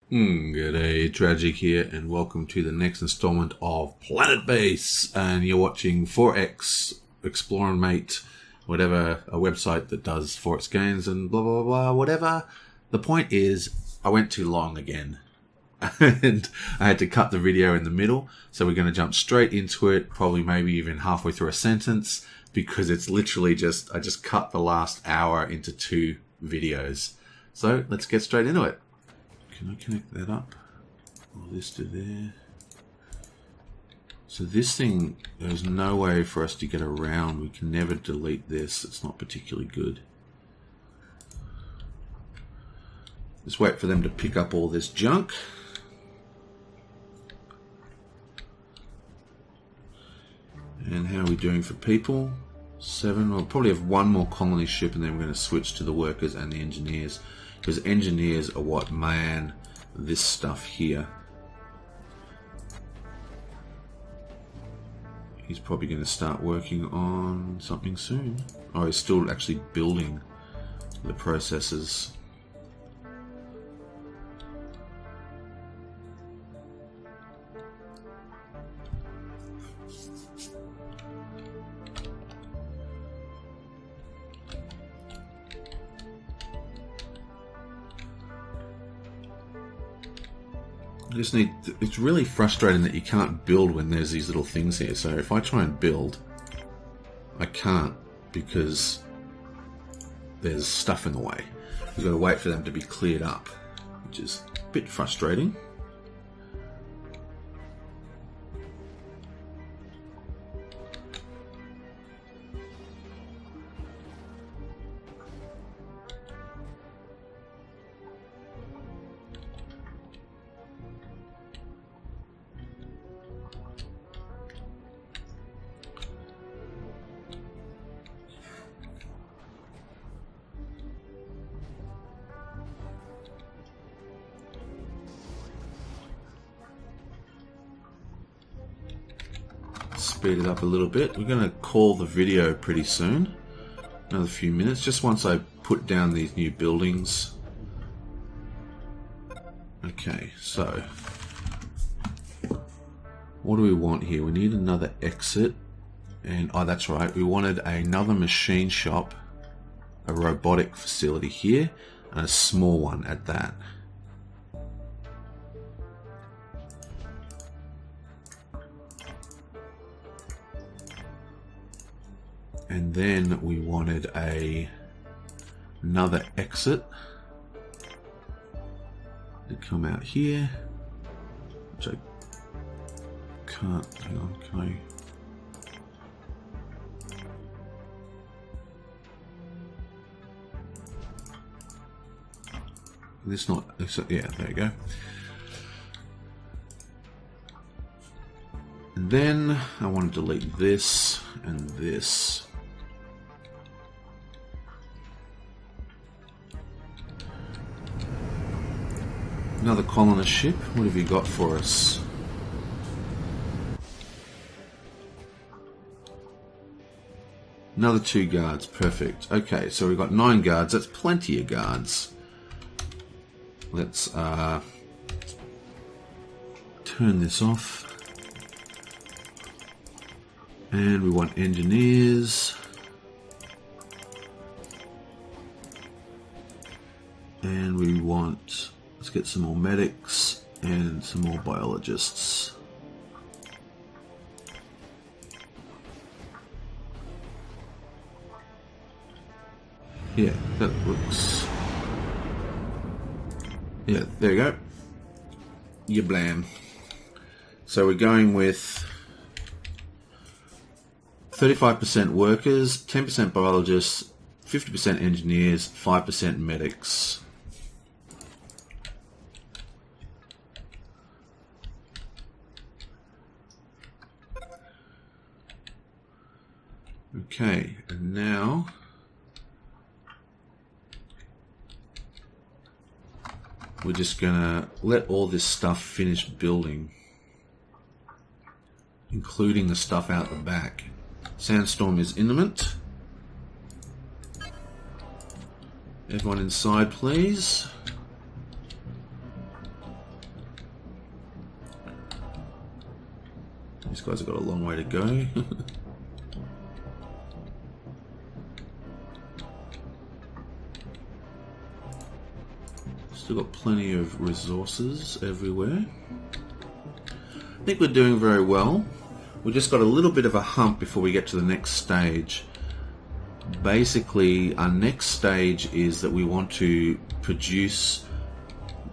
G'day, Tragic here, and welcome to the next installment of Planetbase. And you're watching 4X Explore and Mate, whatever, a website that does 4X games and blah blah blah, whatever. The point is, I went too long again, and I had to cut the video in the middle. So we're going to jump straight into it, probably maybe even halfway through a sentence, because it's literally I just cut the last hour into 2 videos. So let's get straight into it. Can I connect that up? All this to there. So this thing, there's no way for us to get around. We can never delete this. It's not particularly good. Just wait for them to pick up all this junk. And how are we doing for people? 7. We'll probably have 1 more colony ship, and then we're going to switch to the workers and the engineers. Because engineers are what man this stuff here. He's probably going to start working on something soon. Oh, he's still actually building the processes. It's really frustrating that you can't build when there's these little things here. So if I try and build, I can't because there's stuff in the way. You've got to wait for them to be cleared up, which is a bit frustrating. Speed it up a little bit. We're going to call the video pretty soon. Another few minutes, just once I put down these new buildings. Okay, so what do we want here? We need another exit. And oh, that's right, we wanted another machine shop, a robotic facility here, and a small one at that. And then we wanted another exit to come out here, which I can't. Hang on, can I? This not? Yeah, there you go. And then I want to delete this and this. Another colonist ship. What have you got for us? Another 2 guards. Perfect. Okay, so we've got 9 guards. That's plenty of guards. Let's turn this off. And we want engineers. And we want... Let's get some more medics and some more biologists. Yeah, that looks... Yeah, there you go. You blam. So we're going with 35% workers, 10% biologists, 50% engineers, 5% medics. Okay, and now we're just gonna let all this stuff finish building, including the stuff out the back. Sandstorm is imminent. Everyone inside, please. These guys have got a long way to go. Still got plenty of resources everywhere. I think we're doing very well. We've just got a little bit of a hump before we get to the next stage. Basically, our next stage is that we want to produce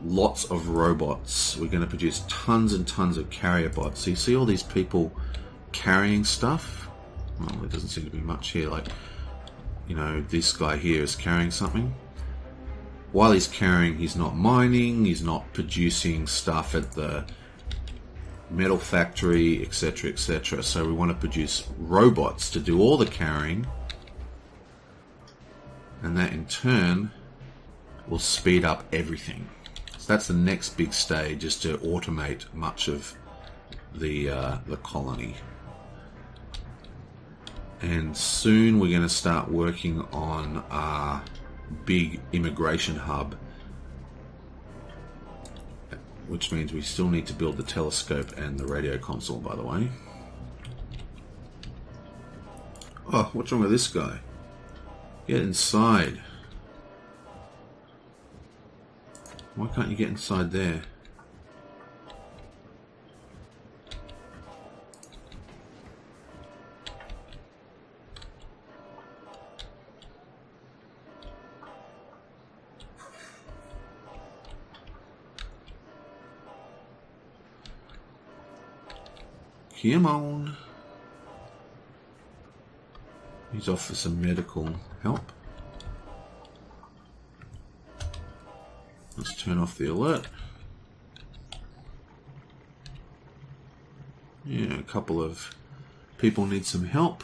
lots of robots. We're going to produce tons and tons of carrier bots. So you see all these people carrying stuff? Well, there doesn't seem to be much here. Like, you know, this guy here is carrying something. While he's carrying, he's not mining, he's not producing stuff at the metal factory, etc., etc. So we want to produce robots to do all the carrying, and that in turn will speed up everything. So that's the next big stage, is to automate much of the colony. And soon we're going to start working on our big immigration hub, which means we still need to build the telescope and the radio console, by the way. Oh, what's wrong with this guy? Get inside. Why can't you get inside there? Come on. He's off for some medical help. Let's turn off the alert. Yeah, a couple of people need some help.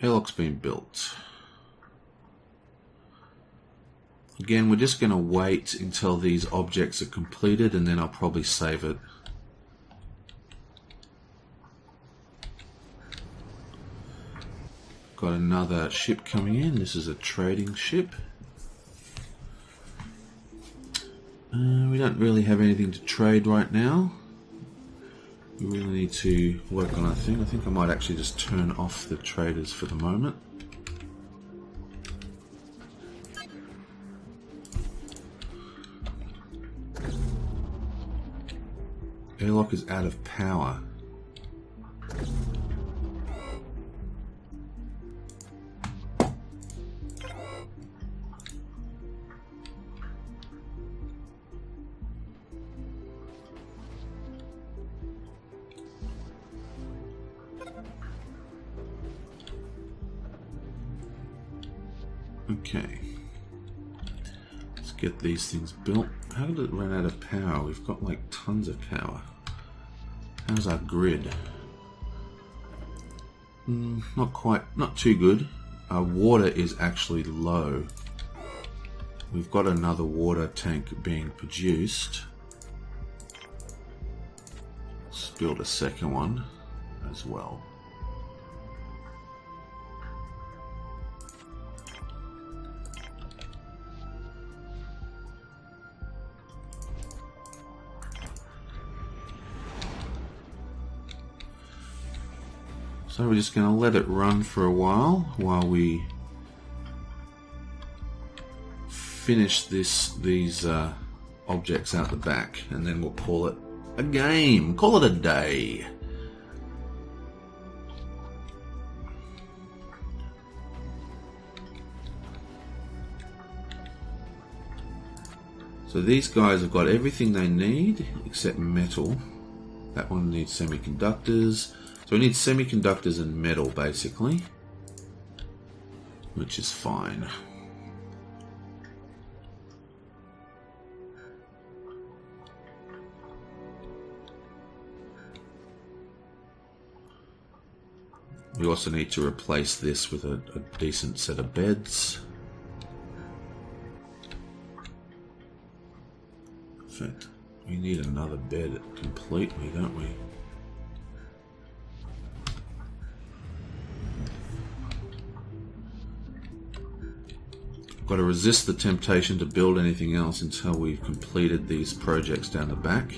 Airlock's been built. Again, we're just going to wait until these objects are completed, and then I'll probably save it. Got another ship coming in. This is a trading ship. We don't really have anything to trade right now. We really need to work on our thing. I think I might actually just turn off the traders for the moment. Airlock is out of power. Okay, let's get these things built. How did it run out of power? We've got like tons of power. How's our grid? Not quite, not too good. Our water is actually low. We've got another water tank being produced. Let's build a second one as well. So we're just going to let it run for a while we finish these objects out the back, and then we'll call it a game. Call it a day. So these guys have got everything they need except metal. That one needs semiconductors. So we need semiconductors and metal, basically, which is fine. We also need to replace this with a decent set of beds. In fact, we need another bed completely, don't we? Got to resist the temptation to build anything else until we've completed these projects down the back.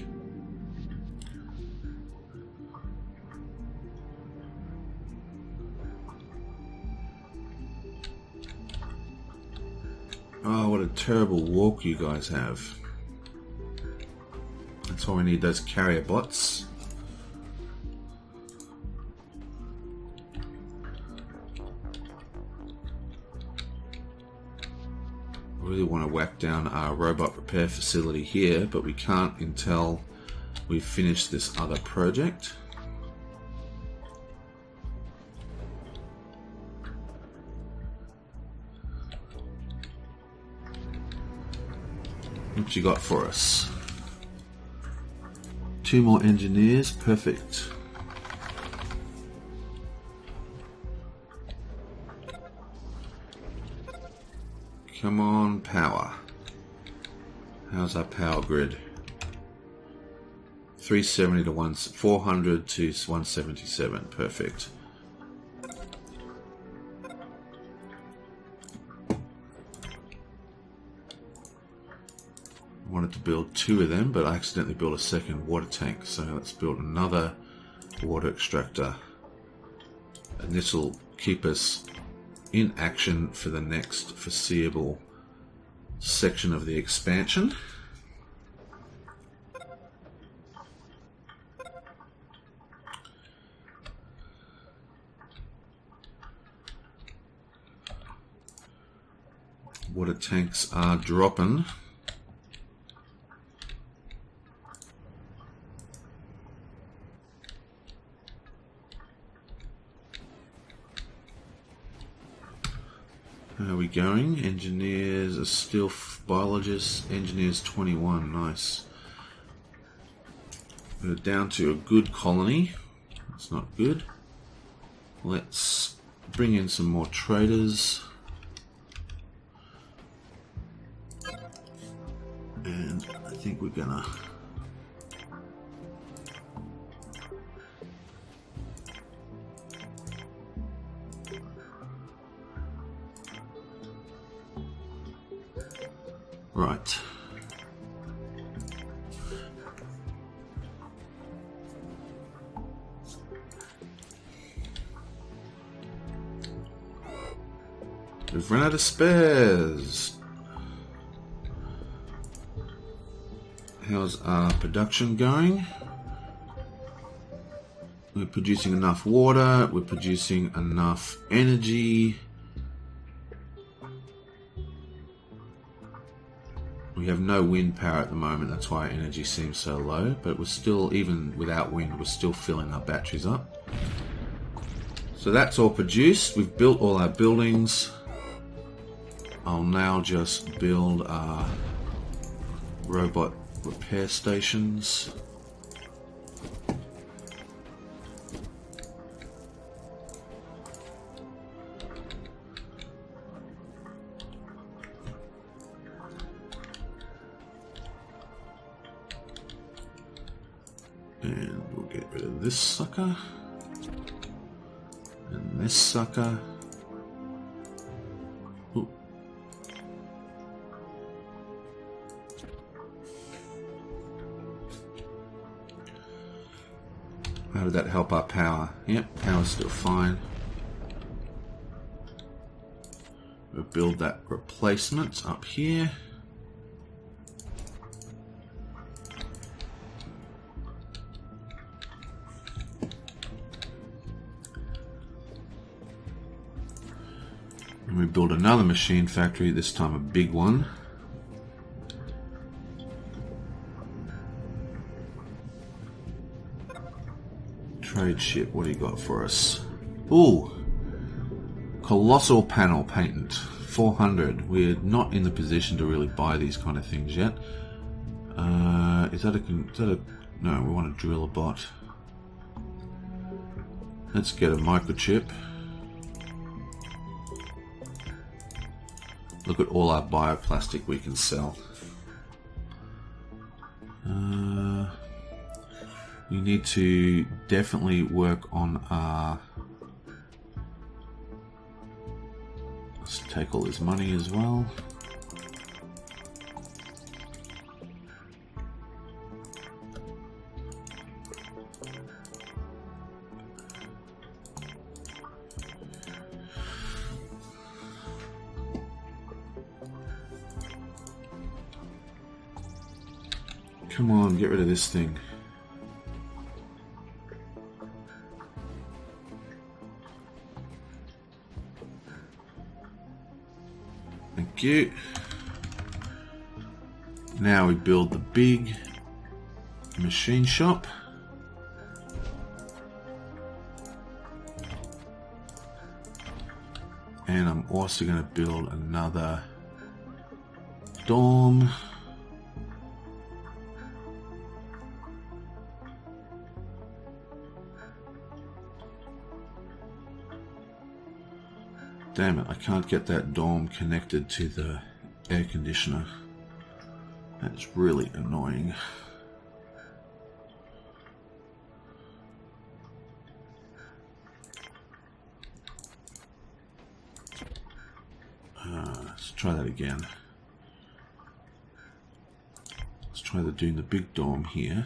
Oh, what a terrible walk you guys have. That's why we need those carrier bots. I really want to whack down our robot repair facility here, but we can't until we've finished this other project. What you got for us? 2 more engineers, perfect. Come on, power. How's our power grid? 370 to 400 to 177, perfect. I wanted to build 2 of them, but I accidentally built a second water tank, so let's build another water extractor. And this will keep us in action for the next foreseeable section of the expansion. Water tanks are dropping. How are we going? Engineers are still biologists. Engineers 21, nice. We're down to a good colony. That's not good. Let's bring in some more traders. And I think we're gonna right. We've run out of spares. How's our production going? We're producing enough water, we're producing enough energy. We have no wind power at the moment, that's why our energy seems so low, but we're still, even without wind, we're still filling our batteries up. So that's all produced. We've built all our buildings. I'll now just build our robot repair stations. And we'll get rid of this sucker. And this sucker. Ooh. How did that help our power? Yep, power's still fine. We'll build that replacement up here. And we build another machine factory, this time a big one. Trade ship, what do you got for us? Ooh! Colossal panel patent, 400. We're not in the position to really buy these kind of things yet. Is that a... No, we want to drill a bot. Let's get a microchip. Look at all our bioplastic we can sell. We need to definitely work on our Let's take all his money as well. Come on, get rid of this thing. Thank you. Now we build the big machine shop. And I'm also going to build another dorm. Damn it, I can't get that dorm connected to the air conditioner. That's really annoying. Let's try that again. Let's try doing the big dorm here.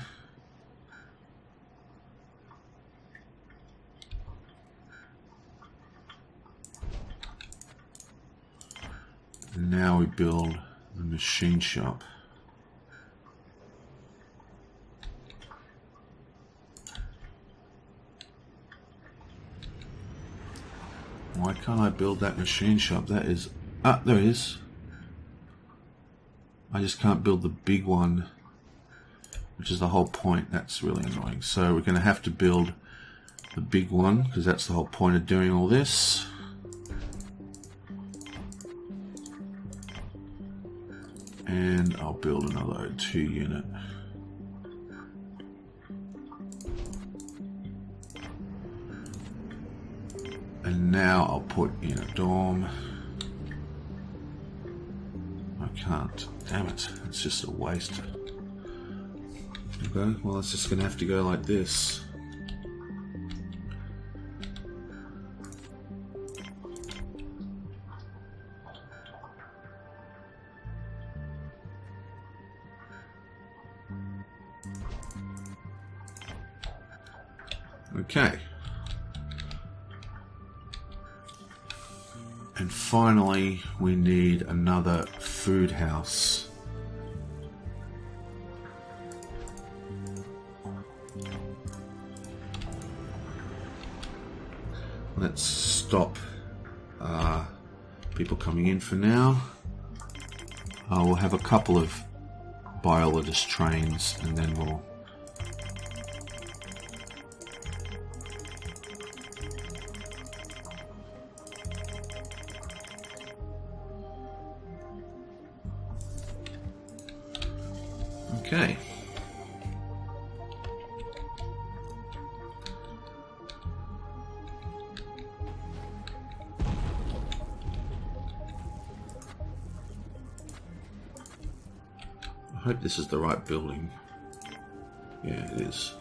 And now we build the machine shop. Why can't I build that machine shop? That is... Ah, there it is. I just can't build the big one, which is the whole point. That's really annoying. So we're going to have to build the big one, because that's the whole point of doing all this. And I'll build another O2 unit. And now I'll put in a dorm. I can't. Damn it. It's just a waste. Okay, well it's just going to have to go like this. Okay. And finally, we need another food house. Let's stop people coming in for now. We'll have a couple of biologist trains and then we'll... Okay. I hope this is the right building. Yeah, it is.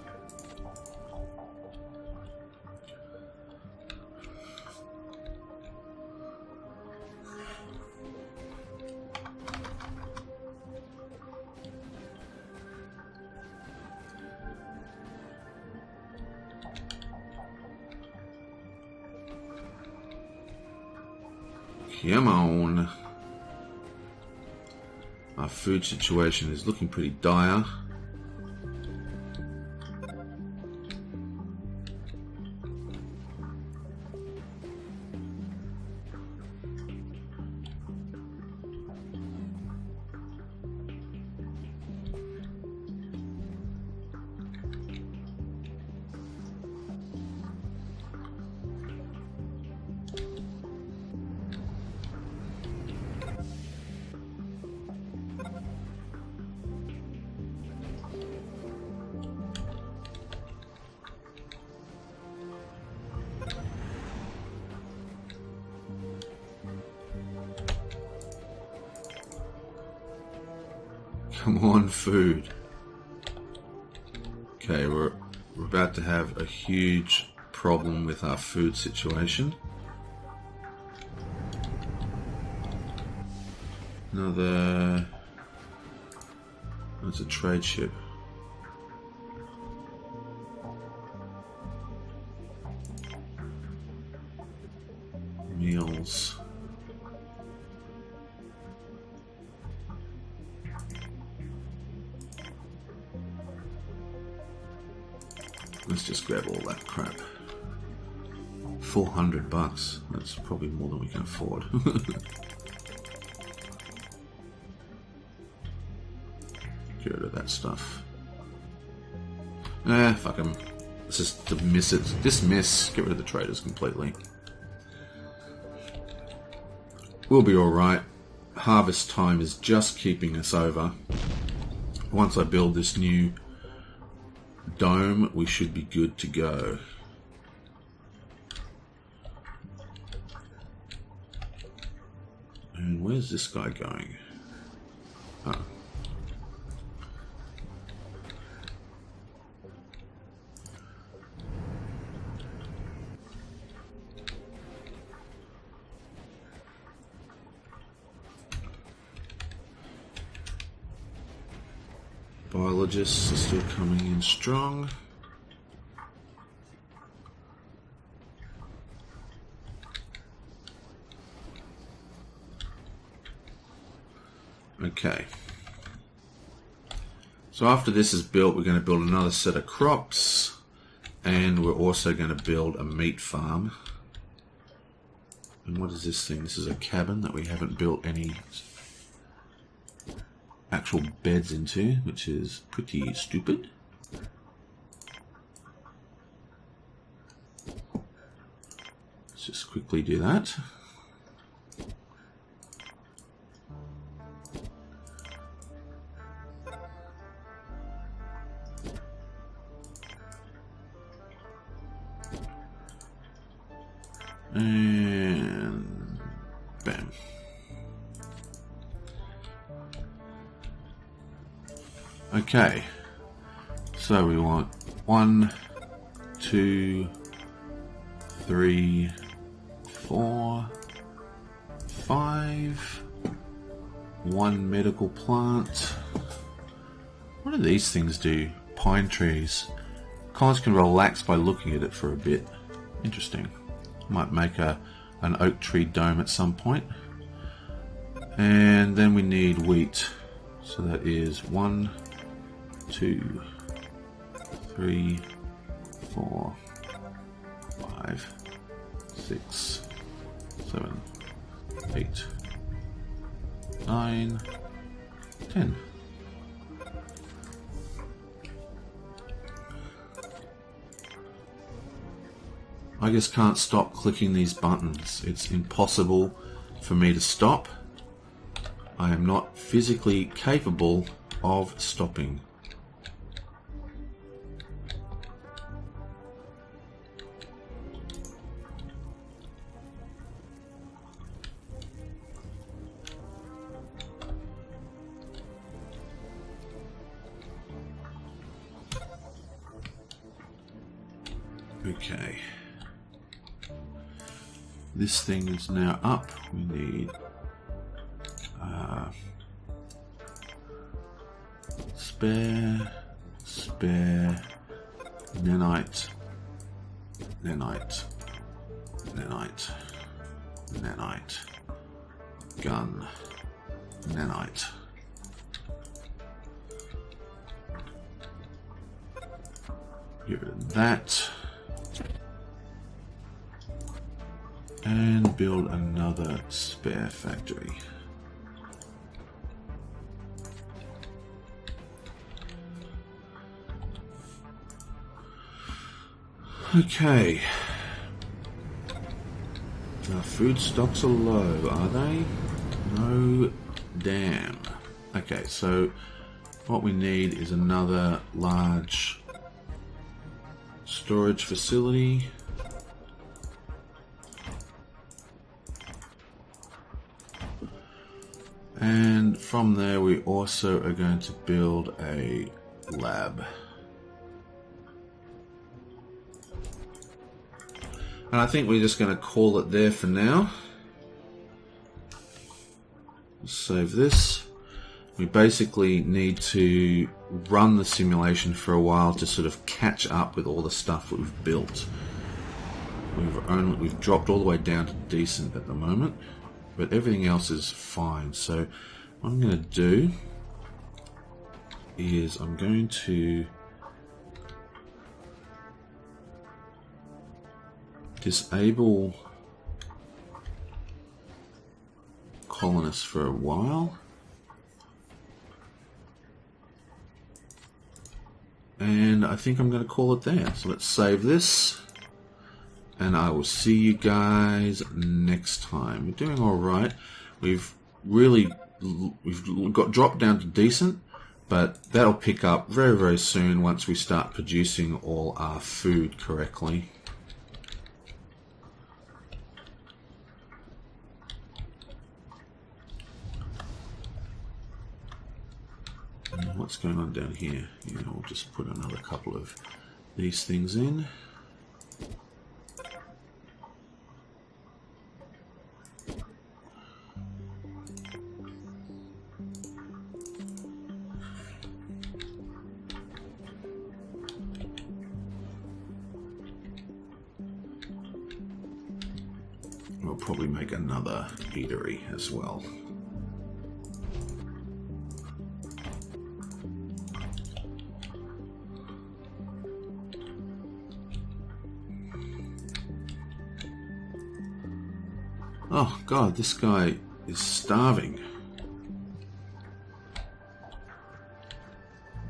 Come on. Our food situation is looking pretty dire. Come on, food. Okay, we're about to have a huge problem with our food situation. Another... That's a trade ship. Meals. Let's just grab all that crap. $400. That's probably more than we can afford. Get rid of that stuff. Fuck them. Let's just dismiss it. Dismiss. Get rid of the traders completely. We'll be alright. Harvest time is just keeping us over. Once I build this new dome, we should be good to go. And where's this guy going? Oh. Biologists are still coming in strong. Okay. So after this is built, we're going to build another set of crops, and we're also going to build a meat farm. And what is this thing? This is a cabin that we haven't built any actual beds into, which is pretty stupid. Let's just quickly do that. And bam. Okay, so we want 1, 2, 3, 4, 5, 1 medical plant. What do these things do? Pine trees. Cons can relax by looking at it for a bit. Interesting. Might make an oak tree dome at some point. And then we need wheat. So that is 1, 2, 3, 4, 5, 6, 7, 8, 9, 10. I just can't stop clicking these buttons. It's impossible for me to stop. I am not physically capable of stopping. Okay. This thing is now up. We need spare, nanite, gun, nanite. Get rid of that. And build another spare factory. Okay. Our food stocks are low, are they? No damn. Okay, so what we need is another large storage facility. And from there we also are going to build a lab. And I think we're just going to call it there for now. Save this. We basically need to run the simulation for a while to sort of catch up with all the stuff that we've built. We've dropped all the way down to decent at the moment, but everything else is fine. So what I'm going to do is I'm going to disable colonists for a while, and I think I'm going to call it there. So let's save this, and I will see you guys next time. We're doing all right. We've got dropped down to decent, but that'll pick up very, very soon once we start producing all our food correctly. What's going on down here? Yeah, we'll just put another couple of these things in. We'll probably make another eatery as well. Oh god, this guy is starving.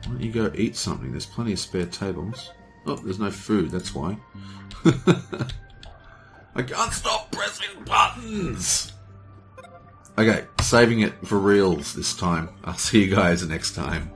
Why don't you go eat something? There's plenty of spare tables. Oh, there's no food, that's why. I can't stop pressing buttons! Okay, saving it for reals this time. I'll see you guys next time.